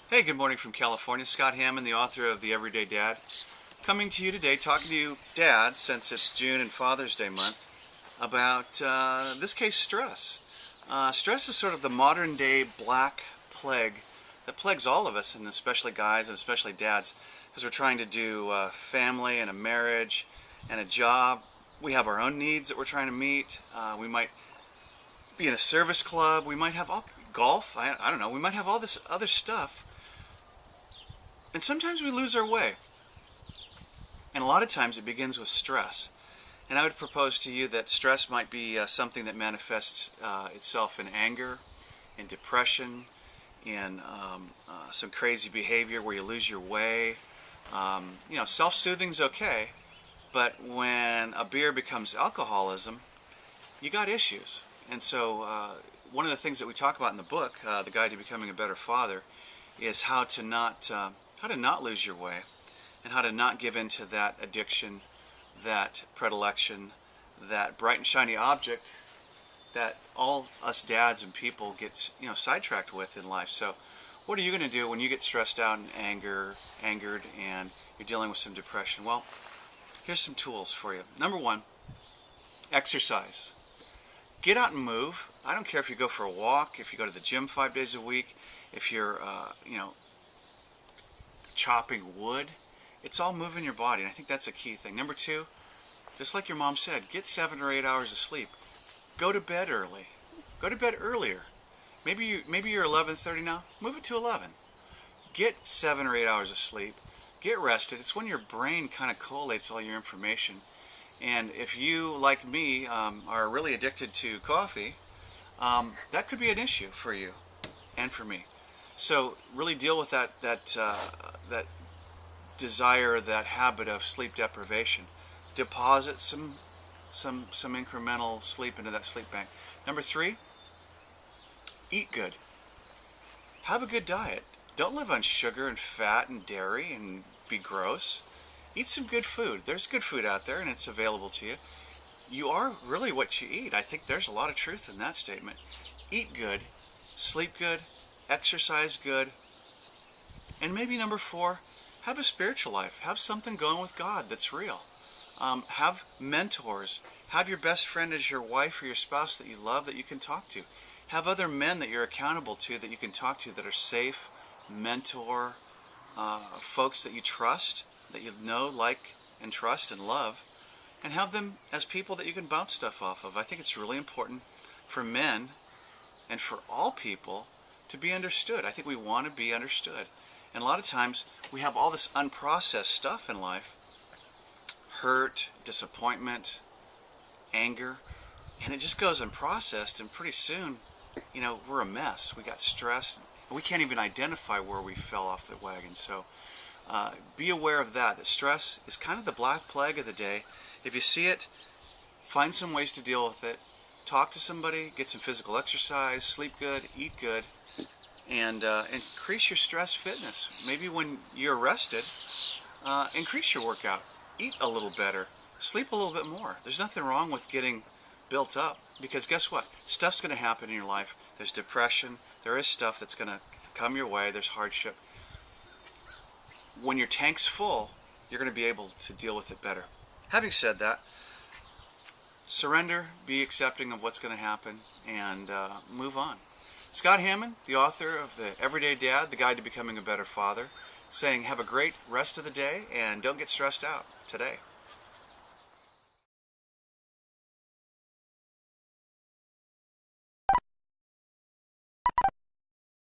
Hey, good morning from California. Scott Hammond, the author of The Everyday Dad, coming to you today, talking to you dads, since it's June and Father's Day month, about, this case, stress. Stress is sort of the modern day black plague that plagues all of us, and especially guys and especially dads, because we're trying to do family and a marriage and a job. We have our own needs that we're trying to meet. We might be in a service club. We might have golf. I don't know. We might have all this other stuff. And sometimes we lose our way. And a lot of times it begins with stress. And I would propose to you that stress might be something that manifests itself in anger, in depression, in some crazy behavior where you lose your way. Self-soothing's okay, but when a beer becomes alcoholism, you got issues. And so one of the things that we talk about in the book, The Guide to Becoming a Better Father, is how to not lose your way, and how to not give in to that addiction, that predilection, that bright and shiny object that all us dads and people get sidetracked with in life. So what are you going to do when you get stressed out and angered and you're dealing with some depression? Well, here's some tools for you. Number one, exercise. Get out and move. I don't care if you go for a walk, if you go to the gym 5 days a week, if you're chopping wood. It's all moving your body, and I think that's a key thing. Number two, just like your mom said, get 7 or 8 hours of sleep. Go to bed early. Go to bed earlier. Maybe you're 11:30 now. Move it to 11. Get 7 or 8 hours of sleep. Get rested. It's when your brain kind of collates all your information. And if you, like me, are really addicted to coffee, that could be an issue for you and for me. So really deal with that desire, that habit of sleep deprivation. Deposit some incremental sleep into that sleep bank. Number three, eat good. Have a good diet. Don't live on sugar and fat and dairy and be gross. Eat some good food. There's good food out there and it's available to you. You are really what you eat. I think there's a lot of truth in that statement. Eat good, sleep good, exercise good, and maybe number four, have a spiritual life. Have something going with God that's real. Have mentors. Have your best friend as your wife or your spouse that you love that you can talk to. Have other men that you're accountable to that you can talk to that are safe, mentor, folks that you trust, that you know, like, and trust and love, and have them as people that you can bounce stuff off of. I think it's really important for men and for all people to be understood. I think we want to be understood. And a lot of times we have all this unprocessed stuff in life, hurt, disappointment, anger, and it just goes unprocessed, and pretty soon, we're a mess. We got stressed, and we can't even identify where we fell off the wagon. So be aware of that stress is kind of the black plague of the day. If you see it, find some ways to deal with it. Talk to somebody, get some physical exercise, sleep good, eat good, and increase your stress fitness. Maybe when you're rested, increase your workout. Eat a little better. Sleep a little bit more. There's nothing wrong with getting built up, because guess what? Stuff's going to happen in your life. There's depression. There is stuff that's going to come your way. There's hardship. When your tank's full, you're going to be able to deal with it better. Having said that, surrender, be accepting of what's going to happen, and move on. Scott Hammond, the author of The Everyday Dad, The Guide to Becoming a Better Father, saying have a great rest of the day and don't get stressed out today.